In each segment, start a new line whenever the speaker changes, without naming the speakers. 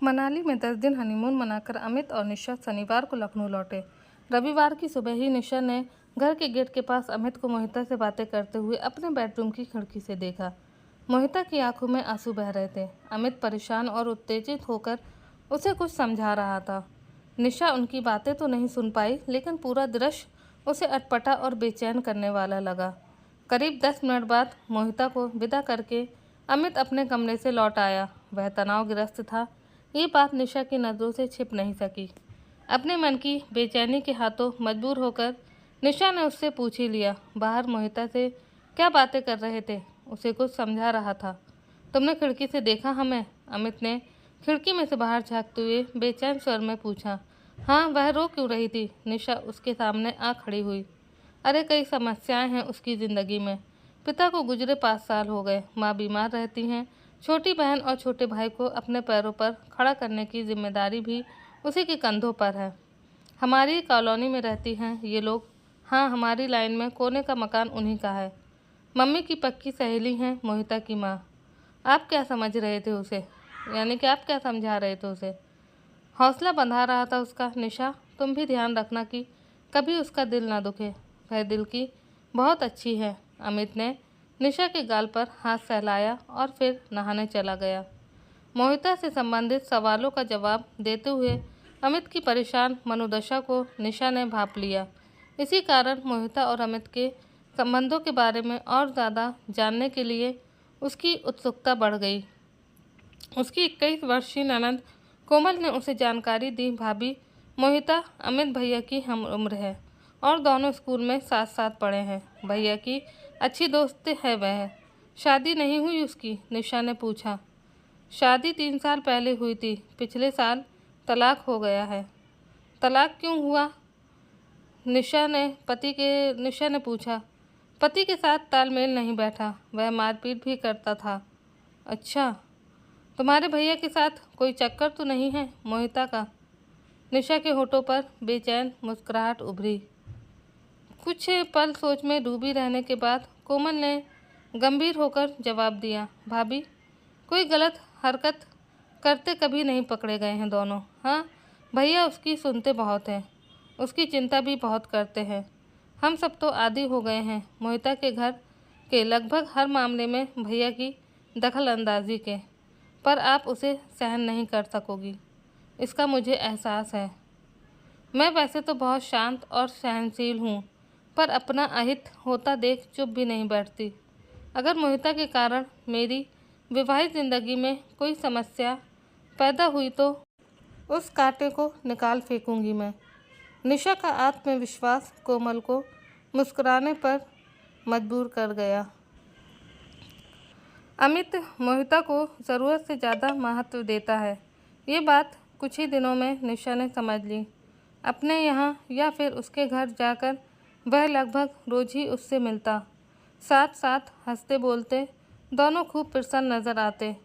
मनाली में 10 दिन हनीमून मनाकर अमित और निशा शनिवार को लखनऊ लौटे। रविवार की सुबह ही निशा ने घर के गेट के पास अमित को मोहिता से बातें करते हुए अपने बेडरूम की खिड़की से देखा। मोहिता की आंखों में आंसू बह रहे थे। अमित परेशान और उत्तेजित होकर उसे कुछ समझा रहा था। निशा उनकी बातें तो नहीं सुन पाई, लेकिन पूरा दृश्य उसे अटपटा और बेचैन करने वाला लगा। करीब 10 मिनट बाद मोहिता को विदा करके अमित अपने कमरे से लौट आया। वह तनावग्रस्त था। ये बात निशा की नज़रों से छिप नहीं सकी। अपने मन की बेचैनी के हाथों मजबूर होकर निशा ने उससे पूछ ही लिया, बाहर मोहिता से क्या बातें कर रहे थे? उसे कुछ समझा रहा था। तुमने खिड़की से देखा हमें? अमित ने खिड़की में से बाहर झांकते हुए बेचैन स्वर में पूछा। हाँ, वह रो क्यों रही थी? निशा उसके सामने आ खड़ी हुई। अरे, कई समस्याएं हैं उसकी ज़िंदगी में। पिता को गुजरे 5 साल हो गए, माँ बीमार रहती हैं, छोटी बहन और छोटे भाई को अपने पैरों पर खड़ा करने की जिम्मेदारी भी उसी के कंधों पर है। हमारी कॉलोनी में रहती हैं ये लोग। हाँ, हमारी लाइन में कोने का मकान उन्हीं का है। मम्मी की पक्की सहेली हैं मोहिता की माँ। आप क्या समझ रहे थे उसे? यानी कि आप क्या समझा रहे थे उसे? हौसला बंधा रहा था उसका। निशा, तुम भी ध्यान रखना कि कभी उसका दिल ना दुखे। वह दिल की बहुत अच्छी है। अमित ने निशा के गाल पर हाथ सहलाया और फिर नहाने चला गया। मोहिता से संबंधित सवालों का जवाब देते हुए अमित की परेशान मनोदशा को निशा ने भांप लिया। इसी कारण मोहिता और अमित के संबंधों के बारे में और ज़्यादा जानने के लिए उसकी उत्सुकता बढ़ गई। उसकी 21 वर्षीय ननद कोमल ने उसे जानकारी दी, भाभी, मोहिता अमित भैया की हम उम्र है और दोनों स्कूल में साथ साथ पढ़े हैं। भैया की अच्छी दोस्त है वह। शादी नहीं हुई उसकी? निशा ने पूछा। शादी 3 साल पहले हुई थी, पिछले साल तलाक हो गया है। तलाक क्यों हुआ? निशा ने पूछा। पति के साथ तालमेल नहीं बैठा, वह मारपीट भी करता था। अच्छा, तुम्हारे भैया के साथ कोई चक्कर तो नहीं है मोहिता का? निशा के होठों पर बेचैन मुस्कुराहट उभरी। कुछ पल सोच में डूबी रहने के बाद कोमल ने गंभीर होकर जवाब दिया, भाभी, कोई गलत हरकत करते कभी नहीं पकड़े गए हैं दोनों। हाँ, भैया उसकी सुनते बहुत हैं, उसकी चिंता भी बहुत करते हैं। हम सब तो आदी हो गए हैं मोहिता के घर के लगभग हर मामले में भैया की दखल अंदाजी के, पर आप उसे सहन नहीं कर सकोगी, इसका मुझे एहसास है। मैं वैसे तो बहुत शांत और सहनशील हूँ, पर अपना अहित होता देख चुप भी नहीं बैठती। अगर मोहिता के कारण मेरी विवाहित जिंदगी में कोई समस्या पैदा हुई तो उस कांटे को निकाल फेंकूंगी मैं। निशा का आत्मविश्वास कोमल को मुस्कुराने पर मजबूर कर गया। अमित मोहिता को ज़रूरत से ज़्यादा महत्व देता है। ये बात कुछ ही दिनों में निशा ने समझ ली। अपने यहाँ या फिर उसके घर जाकर वह लगभग रोज़ ही उससे मिलता। साथ साथ हंसते बोलते दोनों खूब प्रसन्न नज़र आते।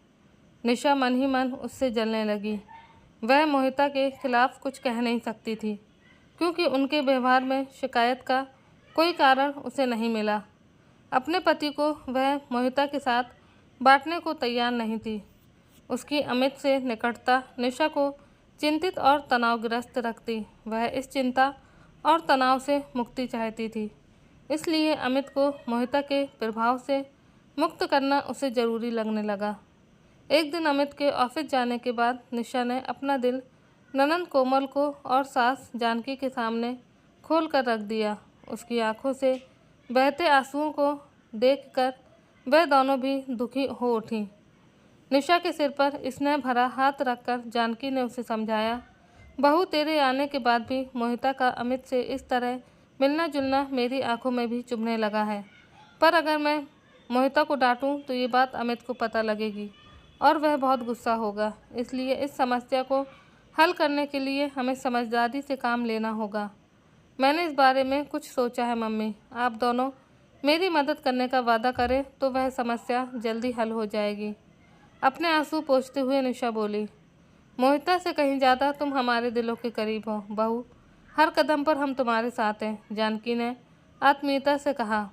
निशा मन ही मन उससे जलने लगी। वह मोहिता के खिलाफ कुछ कह नहीं सकती थी, क्योंकि उनके व्यवहार में शिकायत का कोई कारण उसे नहीं मिला। अपने पति को वह मोहिता के साथ बांटने को तैयार नहीं थी। उसकी अमित से निकटता निशा को चिंतित और तनावग्रस्त रखती। वह इस चिंता और तनाव से मुक्ति चाहती थी, इसलिए अमित को मोहिता के प्रभाव से मुक्त करना उसे ज़रूरी लगने लगा। एक दिन अमित के ऑफिस जाने के बाद निशा ने अपना दिल ननंद कोमल को और सास जानकी के सामने खोल कर रख दिया। उसकी आंखों से बहते आंसुओं को देखकर वह दोनों भी दुखी हो उठी। निशा के सिर पर स्नेह भरा हाथ रखकर जानकी ने उसे समझाया, बहू, तेरे आने के बाद भी मोहिता का अमित से इस तरह मिलना जुलना मेरी आंखों में भी चुभने लगा है। पर अगर मैं मोहिता को डांटूं तो ये बात अमित को पता लगेगी और वह बहुत गुस्सा होगा। इसलिए इस समस्या को हल करने के लिए हमें समझदारी से काम लेना होगा। मैंने इस बारे में कुछ सोचा है मम्मी। आप दोनों मेरी मदद करने का वादा करें तो वह समस्या जल्दी हल हो जाएगी। अपने आंसू पोंछते हुए निशा बोली, मोहिता से कहीं ज़्यादा तुम हमारे दिलों के करीब हो बहू। हर कदम पर हम तुम्हारे साथ हैं, जानकी ने आत्मीयता से कहा।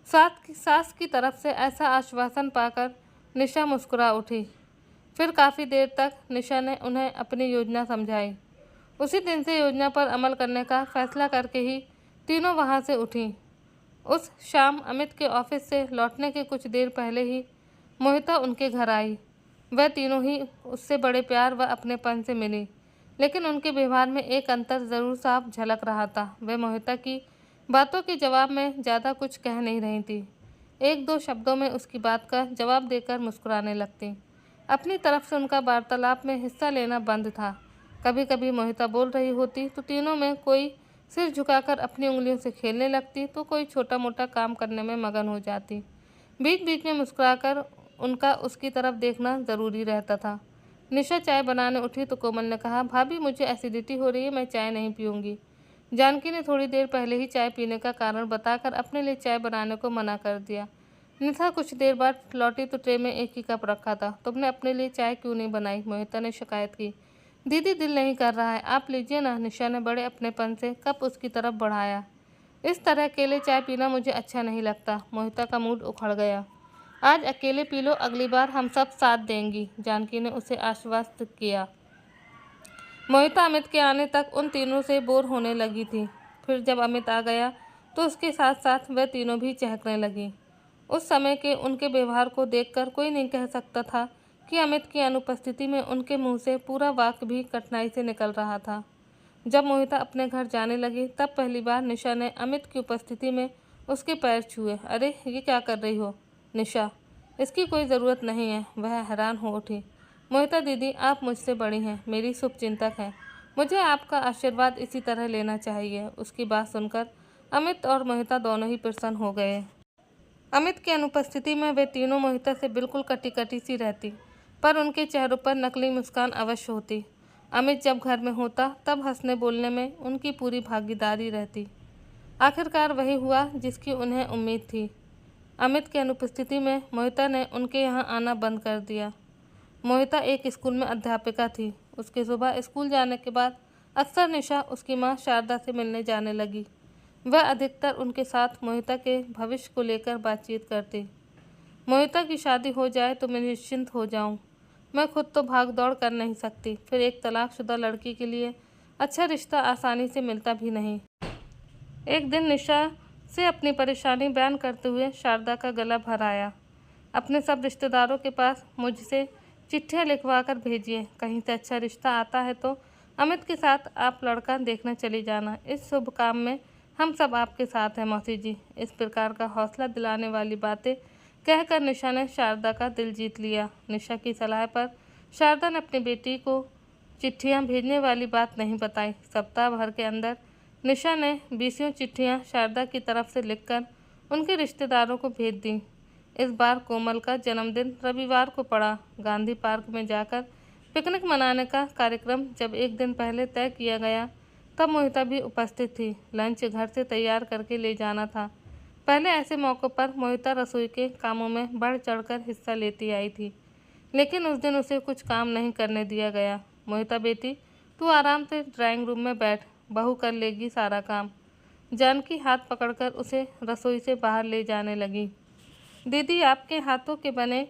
सास की तरफ से ऐसा आश्वासन पाकर निशा मुस्कुरा उठी। फिर काफ़ी देर तक निशा ने उन्हें अपनी योजना समझाई। उसी दिन से योजना पर अमल करने का फैसला करके ही तीनों वहाँ से उठीं। उस शाम अमित के ऑफिस से लौटने के कुछ देर पहले ही मोहिता उनके घर आई। वह तीनों ही उससे बड़े प्यार व अपनेपन से मिली, लेकिन उनके व्यवहार में एक अंतर ज़रूर साफ झलक रहा था। वह मोहिता की बातों के जवाब में ज़्यादा कुछ कह नहीं रही थी। एक दो शब्दों में उसकी बात का जवाब देकर मुस्कुराने लगती। अपनी तरफ से उनका वार्तालाप में हिस्सा लेना बंद था। कभी कभी मोहिता बोल रही होती तो तीनों में कोई सिर झुकाकर अपनी उंगलियों से खेलने लगती, तो कोई छोटा मोटा काम करने में मगन हो जाती। बीच बीच में मुस्कुराकर उनका उसकी तरफ देखना ज़रूरी रहता था। निशा चाय बनाने उठी तो कोमल ने कहा, भाभी मुझे एसिडिटी हो रही है, मैं चाय नहीं पीऊँगी। जानकी ने थोड़ी देर पहले ही चाय पीने का कारण बताकर अपने लिए चाय बनाने को मना कर दिया। निशा कुछ देर बाद लौटी तो ट्रे में एक ही कप रखा था। तुमने अपने लिए चाय क्यों नहीं बनाई? मोहिता ने शिकायत की। दीदी दिल नहीं कर रहा है, आप लीजिए ना। निशा ने बड़े अपनेपन से कप उसकी तरफ बढ़ाया। इस तरह अकेले चाय पीना मुझे अच्छा नहीं लगता। मोहिता का मूड उखड़ गया। आज अकेले पी लो, अगली बार हम सब साथ देंगी, जानकी ने उसे आश्वस्त किया। मोहिता अमित के आने तक उन तीनों से बोर होने लगी थी। फिर जब अमित आ गया तो उसके साथ साथ वह तीनों भी चहकने लगी। उस समय के उनके व्यवहार को देखकर कोई नहीं कह सकता था कि अमित की अनुपस्थिति में उनके मुंह से पूरा वाक्य भी कठिनाई से निकल रहा था। जब मोहिता अपने घर जाने लगी तब पहली बार निशा ने अमित की उपस्थिति में उसके पैर छुए। अरे ये क्या कर रही हो निशा, इसकी कोई ज़रूरत नहीं है। वह हैरान हो उठी। मोहिता दीदी, आप मुझसे बड़ी हैं, मेरी शुभचिंतक हैं, मुझे आपका आशीर्वाद इसी तरह लेना चाहिए। उसकी बात सुनकर अमित और मोहिता दोनों ही प्रसन्न हो गए। अमित की अनुपस्थिति में वे तीनों मोहिता से बिल्कुल कटी कटी सी रहती, पर उनके चेहरों पर नकली मुस्कान अवश्य होती। अमित जब घर में होता तब हंसने बोलने में उनकी पूरी भागीदारी रहती। आखिरकार वही हुआ जिसकी उन्हें उम्मीद थी। अमित की अनुपस्थिति में मोहिता ने उनके यहाँ आना बंद कर दिया। मोहिता एक स्कूल में अध्यापिका थी। उसके सुबह स्कूल जाने के बाद अक्सर निशा उसकी माँ शारदा से मिलने जाने लगी। वह अधिकतर उनके साथ मोहिता के भविष्य को लेकर बातचीत करती। मोहिता की शादी हो जाए तो मैं निश्चिंत हो जाऊं। मैं खुद तो भाग दौड़ कर नहीं सकती, फिर एक तलाकशुदा लड़की के लिए अच्छा रिश्ता आसानी से मिलता भी नहीं। एक दिन निशा से अपनी परेशानी बयान करते हुए शारदा का गला भर आया। अपने सब रिश्तेदारों के पास मुझसे चिट्ठियाँ लिखवा कर भेजिए, कहीं से अच्छा रिश्ता आता है तो अमित के साथ आप लड़का देखने चली जाना। इस शुभ काम में हम सब आपके साथ हैं मौसी जी। इस प्रकार का हौसला दिलाने वाली बातें कहकर निशा ने शारदा का दिल जीत लिया। निशा की सलाह पर शारदा ने अपनी बेटी को चिट्ठियां भेजने वाली बात नहीं बताई। सप्ताह भर के अंदर निशा ने 20 चिट्ठियां शारदा की तरफ से लिखकर उनके रिश्तेदारों को भेज दी। इस बार कोमल का जन्मदिन रविवार को पड़ा। गांधी पार्क में जाकर पिकनिक मनाने का कार्यक्रम जब एक दिन पहले तय किया गया तब मोहिता भी उपस्थित थी। लंच घर से तैयार करके ले जाना था। पहले ऐसे मौक़ों पर मोहिता रसोई के कामों में बढ़ चढ़कर हिस्सा लेती आई थी, लेकिन उस दिन उसे कुछ काम नहीं करने दिया गया। मोहिता बेटी, तू आराम से ड्राइंग रूम में बैठ, बहू कर लेगी सारा काम। जानकी हाथ पकड़कर उसे रसोई से बाहर ले जाने लगी। दीदी, आपके हाथों के बने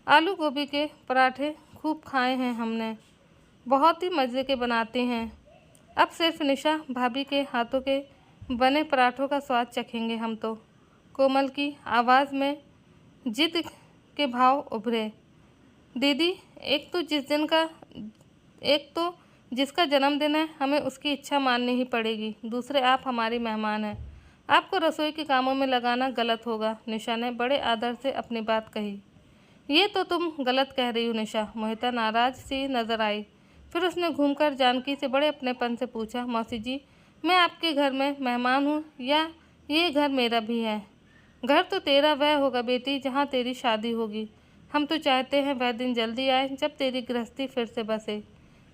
आलू गोभी के पराठे खूब खाए हैं हमने, बहुत ही मज़े के बनाते हैं। अब सिर्फ निशा भाभी के हाथों के बने पराठों का स्वाद चखेंगे हम तो। कोमल की आवाज़ में जिद के भाव उभरे। दीदी, एक तो जिसका जन्मदिन है हमें उसकी इच्छा माननी ही पड़ेगी, दूसरे आप हमारी मेहमान हैं, आपको रसोई के कामों में लगाना गलत होगा। निशा ने बड़े आदर से अपनी बात कही। ये तो तुम गलत कह रही हो निशा। मोहिता नाराज़ सी नज़र आई। फिर उसने घूमकर जानकी से बड़े अपनेपन से पूछा, मौसी जी, मैं आपके घर में मेहमान हूँ या ये घर मेरा भी है? घर तो तेरा वह होगा बेटी जहाँ तेरी शादी होगी। हम तो चाहते हैं वह दिन जल्दी आए जब तेरी गृहस्थी फिर से बसे।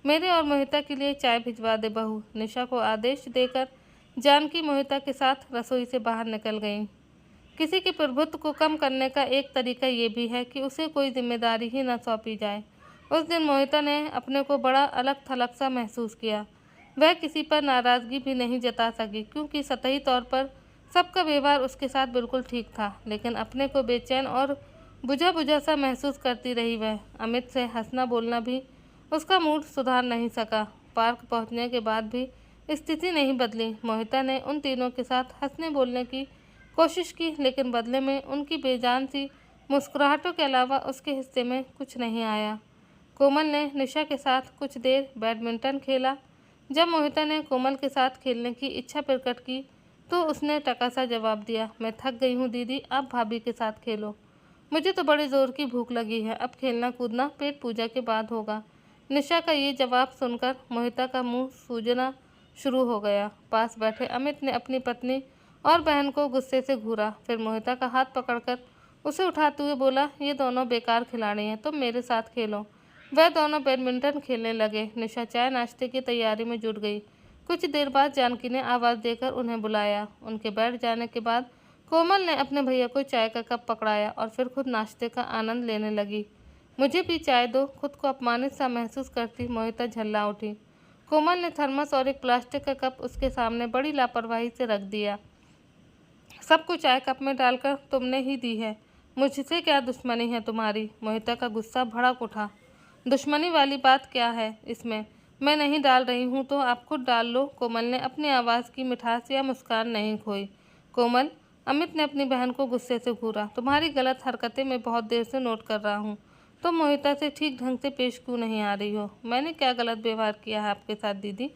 मेरे और मोहिता के लिए चाय भिजवा दे बहू। निशा को आदेश देकर जानकी मोहिता के साथ रसोई से बाहर निकल गई। किसी के प्रभुत्व को कम करने का एक तरीका ये भी है कि उसे कोई जिम्मेदारी ही न सौंपी जाए। उस दिन मोहिता ने अपने को बड़ा अलग थलग सा महसूस किया। वह किसी पर नाराज़गी भी नहीं जता सकी क्योंकि सतही तौर पर सबका व्यवहार उसके साथ बिल्कुल ठीक था, लेकिन अपने को बेचैन और बुझा बुझा सा महसूस करती रही वह। अमित से हंसना बोलना भी उसका मूड सुधार नहीं सका। पार्क पहुंचने के बाद भी स्थिति नहीं बदली। मोहिता ने उन तीनों के साथ हंसने बोलने की कोशिश की, लेकिन बदले में उनकी बेजान सी मुस्कुराहटों के अलावा उसके हिस्से में कुछ नहीं आया। कोमल ने निशा के साथ कुछ देर बैडमिंटन खेला। जब मोहिता ने कोमल के साथ खेलने की इच्छा प्रकट की तो उसने टका सा जवाब दिया, मैं थक गई हूँ दीदी, आप भाभी के साथ खेलो। मुझे तो बड़ी ज़ोर की भूख लगी है, अब खेलना कूदना पेट पूजा के बाद होगा। निशा का ये जवाब सुनकर मोहिता का मुंह सूजना शुरू हो गया। पास बैठे अमित ने अपनी पत्नी और बहन को गुस्से से घूरा, फिर मोहिता का हाथ पकड़कर उसे उठाते हुए बोला, ये दोनों बेकार खिलाड़ी हैं, तुम मेरे साथ खेलो। वह दोनों बैडमिंटन खेलने लगे। निशा चाय नाश्ते की तैयारी में जुट गई। कुछ देर बाद जानकी ने आवाज़ देकर उन्हें बुलाया। उनके बैठ जाने के बाद कोमल ने अपने भैया को चाय का कप पकड़ाया और फिर खुद नाश्ते का आनंद लेने लगी। मुझे भी चाय दो, खुद को अपमानित सा महसूस करती मोहिता झल्ला उठी। कोमल ने थर्मस और एक प्लास्टिक का कप उसके सामने बड़ी लापरवाही से रख दिया। सब कुछ चाय कप में डालकर तुमने ही दी है, मुझसे क्या दुश्मनी है तुम्हारी? मोहिता का गुस्सा भड़क उठा। दुश्मनी वाली बात क्या है इसमें? मैं नहीं डाल रही हूँ तो आप खुद डाल लो। कोमल ने अपनी आवाज़ की मिठास या मुस्कान नहीं खोई। कोमल, अमित ने अपनी बहन को गुस्से से घूरा, तुम्हारी गलत हरकतें मैं बहुत देर से नोट कर रहा हूँ। तुम मोहिता से ठीक ढंग से पेश क्यों नहीं आ रही हो? मैंने क्या गलत व्यवहार किया है आपके साथ दीदी?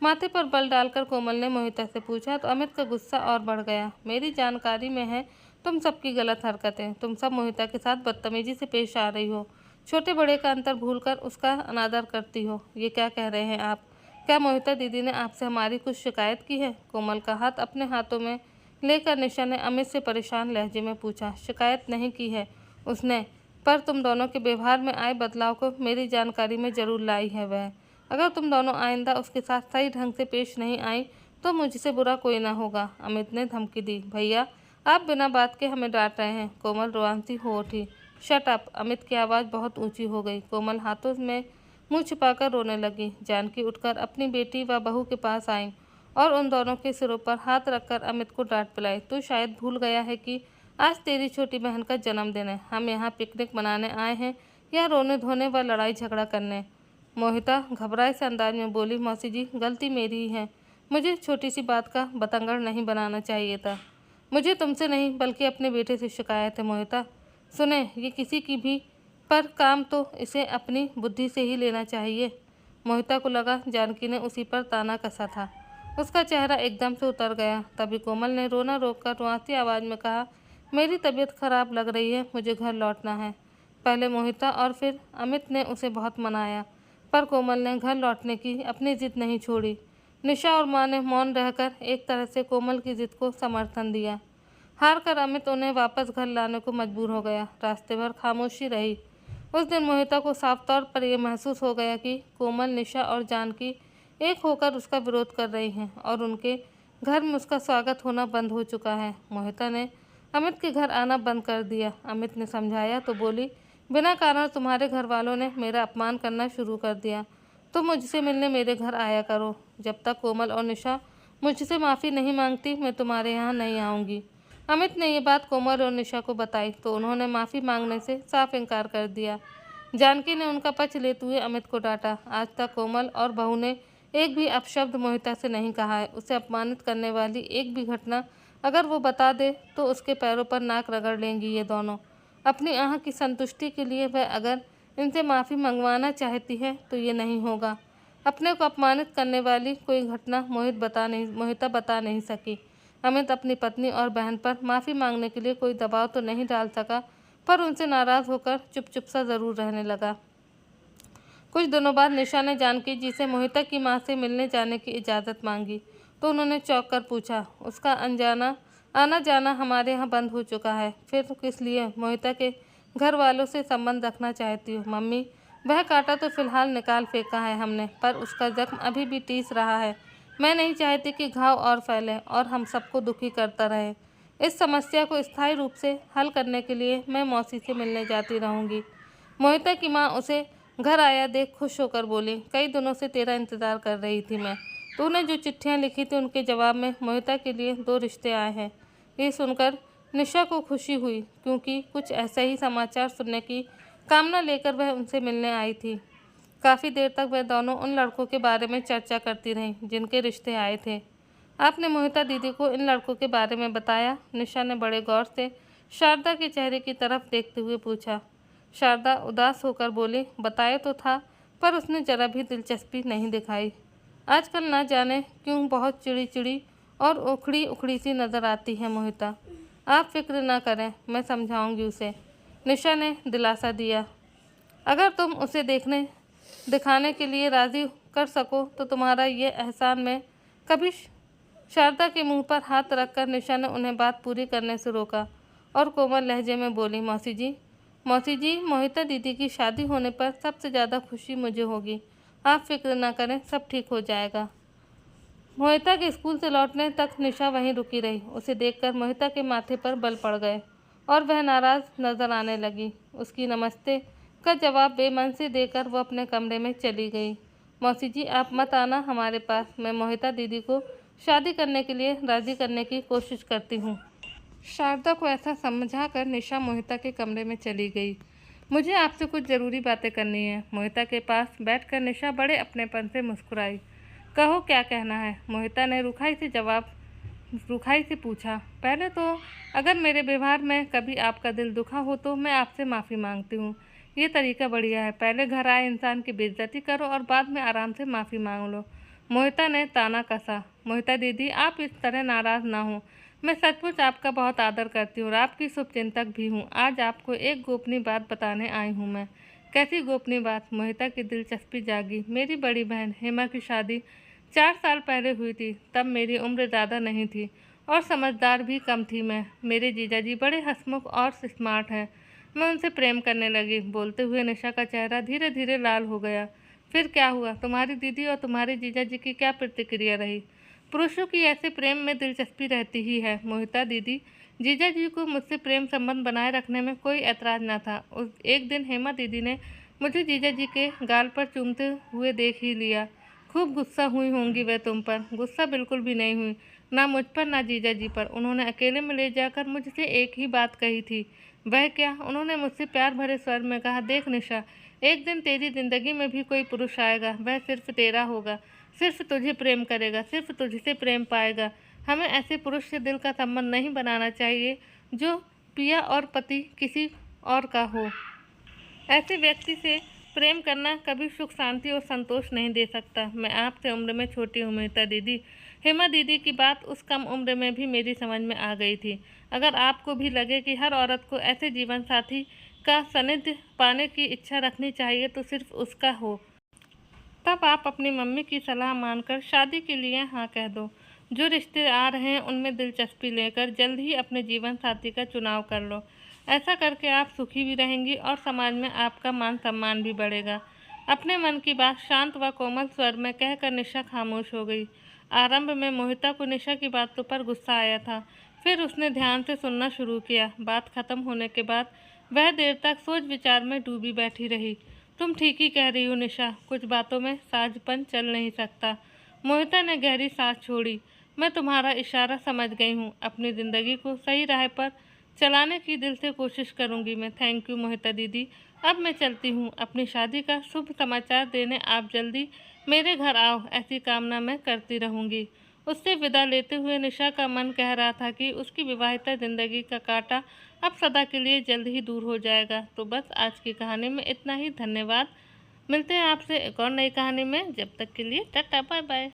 माथे पर बल डालकर कोमल ने मोहिता से पूछा तो अमित का गुस्सा और बढ़ गया। मेरी जानकारी में है तुम सबकी गलत हरकतें। तुम सब मोहिता के साथ बदतमीजी से पेश आ रही हो, छोटे बड़े का अंतर भूलकर उसका अनादर करती हो। ये क्या कह रहे हैं आप? क्या मोहिता दीदी ने आपसे हमारी कुछ शिकायत की है? कोमल का हाथ अपने हाथों में लेकर निशा ने अमित से परेशान लहजे में पूछा। शिकायत नहीं की है उसने, पर तुम दोनों के व्यवहार में आए बदलाव को मेरी जानकारी में जरूर लाई है वह। अगर तुम दोनों आइंदा उसके साथ सही ढंग से पेश नहीं आई तो मुझसे बुरा कोई ना होगा। अमित ने धमकी दी। भैया, आप बिना बात के हमें डांट रहे हैं। कोमल रोआंसी हो उठी। Shut up! अमित की आवाज़ बहुत ऊंची हो गई। कोमल हाथों में मुंह छिपाकर रोने लगी। जानकी उठकर अपनी बेटी व बहू के पास आई और उन दोनों के सिरों पर हाथ रखकर अमित को डांट पिलाई। तू शायद भूल गया है कि आज तेरी छोटी बहन का जन्मदिन है। हम यहाँ पिकनिक मनाने आए हैं या रोने धोने व लड़ाई झगड़ा करने? मोहिता घबराए से अंदाज में बोली, मौसी जी, गलती मेरी ही है। मुझे छोटी सी बात का बतंगड़ नहीं बनाना चाहिए था। मुझे तुमसे नहीं बल्कि अपने बेटे से शिकायत है मोहिता। सुने, ये किसी की भी पर काम तो इसे अपनी बुद्धि से ही लेना चाहिए। मोहिता को लगा जानकी ने उसी पर ताना कसा था। उसका चेहरा एकदम से उतर गया। तभी कोमल ने रोना रोककर रुआंसी आवाज़ में कहा, मेरी तबीयत खराब लग रही है, मुझे घर लौटना है। पहले मोहिता और फिर अमित ने उसे बहुत मनाया, पर कोमल ने घर लौटने की अपनी जिद नहीं छोड़ी। निशा और माँ ने मौन रहकर एक तरह से कोमल की जिद को समर्थन दिया। हार कर अमित उन्हें वापस घर लाने को मजबूर हो गया। रास्ते भर खामोशी रही। उस दिन मोहिता को साफ तौर पर यह महसूस हो गया कि कोमल, निशा और जानकी एक होकर उसका विरोध कर रही हैं और उनके घर में उसका स्वागत होना बंद हो चुका है। मोहिता ने अमित के घर आना बंद कर दिया। अमित ने समझाया तो बोली, बिना कारण तुम्हारे घर वालों ने मेरा अपमान करना शुरू कर दिया। तुम मुझसे मिलने मेरे घर आया करो। जब तक कोमल और निशा मुझसे माफ़ी नहीं मांगती मैं तुम्हारे यहाँ नहीं आऊँगी। अमित ने ये बात कोमल और निशा को बताई तो उन्होंने माफ़ी मांगने से साफ इनकार कर दिया। जानकी ने उनका पक्ष लेते हुए अमित को डांटा। आज तक कोमल और बहू ने एक भी अपशब्द मोहिता से नहीं कहा है। उसे अपमानित करने वाली एक भी घटना अगर वो बता दे तो उसके पैरों पर नाक रगड़ लेंगी ये दोनों। अपनी आह की संतुष्टि के लिए वह अगर इनसे माफ़ी मंगवाना चाहती है तो ये नहीं होगा। अपने को अपमानित करने वाली कोई घटना मोहिता बता नहीं सकी। अमित अपनी पत्नी और बहन पर माफ़ी मांगने के लिए कोई दबाव तो नहीं डाल सका, पर उनसे नाराज़ होकर चुप सा ज़रूर रहने लगा। कुछ दिनों बाद निशा ने जानकी जी से मोहिता की माँ से मिलने जाने की इजाज़त मांगी तो उन्होंने चौंक कर पूछा, उसका आना जाना हमारे यहाँ बंद हो चुका है, फिर तो किस लिए मोहिता के घर वालों से संबंध रखना चाहती हो? मम्मी, वह कांटा तो फिलहाल निकाल फेंका है हमने, पर उसका जख्म अभी भी टीस रहा है। मैं नहीं चाहती कि घाव और फैले और हम सबको दुखी करता रहे। इस समस्या को स्थायी रूप से हल करने के लिए मैं मौसी से मिलने जाती रहूँगी। मोहिता की माँ उसे घर आया देख खुश होकर बोली, कई दिनों से तेरा इंतज़ार कर रही थी मैं। तूने जो चिट्ठियाँ लिखी थी उनके जवाब में मोहिता के लिए 2 रिश्ते आए हैं। ये सुनकर निशा को खुशी हुई क्योंकि कुछ ऐसा ही समाचार सुनने की कामना लेकर वह उनसे मिलने आई थी। काफ़ी देर तक वह दोनों उन लड़कों के बारे में चर्चा करती रहीं जिनके रिश्ते आए थे। आपने मोहिता दीदी को इन लड़कों के बारे में बताया? निशा ने बड़े गौर से शारदा के चेहरे की तरफ देखते हुए पूछा। शारदा उदास होकर बोली, बताया तो था, पर उसने जरा भी दिलचस्पी नहीं दिखाई। आजकल ना जाने क्यों बहुत चिड़ी चिड़ी और उखड़ी उखड़ी सी नज़र आती है मोहिता। आप फिक्र ना करें, मैं समझाऊंगी उसे, निशा ने दिलासा दिया। अगर तुम उसे दिखाने के लिए राज़ी कर सको तो तुम्हारा ये एहसान मैं कभी। शारदा के मुंह पर हाथ रखकर निशा ने उन्हें बात पूरी करने से रोका और कोमल लहजे में बोली, मौसी जी, मोहिता दीदी की शादी होने पर सबसे ज़्यादा खुशी मुझे होगी। आप फिक्र ना करें, सब ठीक हो जाएगा। मोहिता के स्कूल से लौटने तक निशा वहीं रुकी रही। उसे देखकर मोहिता के माथे पर बल पड़ गए और वह नाराज़ नजर आने लगी। उसकी नमस्ते का जवाब बेमन से देकर वो अपने कमरे में चली गई। मौसी जी, आप मत आना हमारे पास, मैं मोहिता दीदी को शादी करने के लिए राज़ी करने की कोशिश करती हूँ। शारदा को ऐसा समझाकर निशा मोहिता के कमरे में चली गई। मुझे आपसे कुछ ज़रूरी बातें करनी है। मोहिता के पास बैठकर निशा बड़े अपनेपन से मुस्कुराई। कहो, क्या कहना है? मोहिता ने रुखाई से पूछा। पहले तो अगर मेरे व्यवहार में कभी आपका दिल दुखा हो तो मैं आपसे माफ़ी मांगती हूँ। ये तरीका बढ़िया है, पहले घर आए इंसान की बेइज्जती करो और बाद में आराम से माफ़ी मांग लो। मोहिता ने ताना कसा। मोहिता दीदी, आप इस तरह नाराज़ ना हो, मैं सचमुच आपका बहुत आदर करती हूँ और आपकी शुभचिंतक भी हूँ। आज आपको एक गोपनीय बात बताने आई हूँ मैं। कैसी गोपनीय बात? मोहिता की दिलचस्पी जागी। मेरी बड़ी बहन हेमा की शादी 4 साल पहले हुई थी। तब मेरी उम्र ज़्यादा नहीं थी और समझदार भी कम थी मैं। मेरे जीजाजी बड़े हंसमुख और स्मार्ट हैं। मैं उनसे प्रेम करने लगी। बोलते हुए निशा का चेहरा धीरे धीरे लाल हो गया। फिर क्या हुआ? तुम्हारी दीदी और तुम्हारे जीजाजी की क्या प्रतिक्रिया रही? पुरुषों की ऐसे प्रेम में दिलचस्पी रहती ही है मोहिता दीदी। जीजाजी को मुझसे प्रेम संबंध बनाए रखने में कोई ऐतराज़ न था। उस एक दिन हेमा दीदी ने मुझे जीजाजी के गाल पर चूमते हुए देख ही लिया। खूब गुस्सा हुई होंगी वह तुम पर। गुस्सा बिल्कुल भी नहीं हुई, ना मुझ पर ना जीजाजी पर। उन्होंने अकेले में ले जाकर मुझसे एक ही बात कही थी। वह क्या? उन्होंने मुझसे प्यार भरे स्वर में कहा, देख निशा, एक दिन तेरी ज़िंदगी में भी कोई पुरुष आएगा, वह सिर्फ तेरा होगा, सिर्फ तुझे प्रेम करेगा, सिर्फ तुझसे प्रेम पाएगा। हमें ऐसे पुरुष से दिल का संबंध नहीं बनाना चाहिए जो पिया और पति किसी और का हो। ऐसे व्यक्ति से प्रेम करना कभी सुख शांति और संतोष नहीं दे सकता। मैं आपसे उम्र में छोटी हूँ मोहिता दीदी। हेमा दीदी की बात उस कम उम्र में भी मेरी समझ में आ गई थी। अगर आपको भी लगे कि हर औरत को ऐसे जीवन साथी का सानिध्य पाने की इच्छा रखनी चाहिए तो सिर्फ उसका हो, तब आप अपनी मम्मी की सलाह मानकर शादी के लिए हाँ कह दो। जो रिश्ते आ रहे हैं उनमें दिलचस्पी लेकर जल्द ही अपने जीवन साथी का चुनाव कर लो। ऐसा करके आप सुखी भी रहेंगी और समाज में आपका मान सम्मान भी बढ़ेगा। अपने मन की बात शांत व कोमल स्वर में कहकर निशा खामोश हो गई। आरंभ में मोहिता को निशा की बातों पर गुस्सा आया था, फिर उसने ध्यान से सुनना शुरू किया। बात खत्म होने के बाद वह देर तक सोच विचार में डूबी बैठी रही। तुम ठीक ही कह रही हो निशा, कुछ बातों में साझपन चल नहीं सकता। मोहिता ने गहरी सांस छोड़ी। मैं तुम्हारा इशारा समझ गई हूँ। अपनी ज़िंदगी को सही राह पर चलाने की दिल से कोशिश करूँगी मैं। थैंक यू मोहिता दीदी। अब मैं चलती हूँ। अपनी शादी का शुभ समाचार देने आप जल्दी मेरे घर आओ, ऐसी कामना मैं करती रहूँगी। उससे विदा लेते हुए निशा का मन कह रहा था कि उसकी विवाहिता ज़िंदगी का कांटा अब सदा के लिए जल्द ही दूर हो जाएगा। तो बस आज की कहानी में इतना ही। धन्यवाद। मिलते हैं आपसे एक और नई कहानी में। जब तक के लिए टाटा बाय बाय।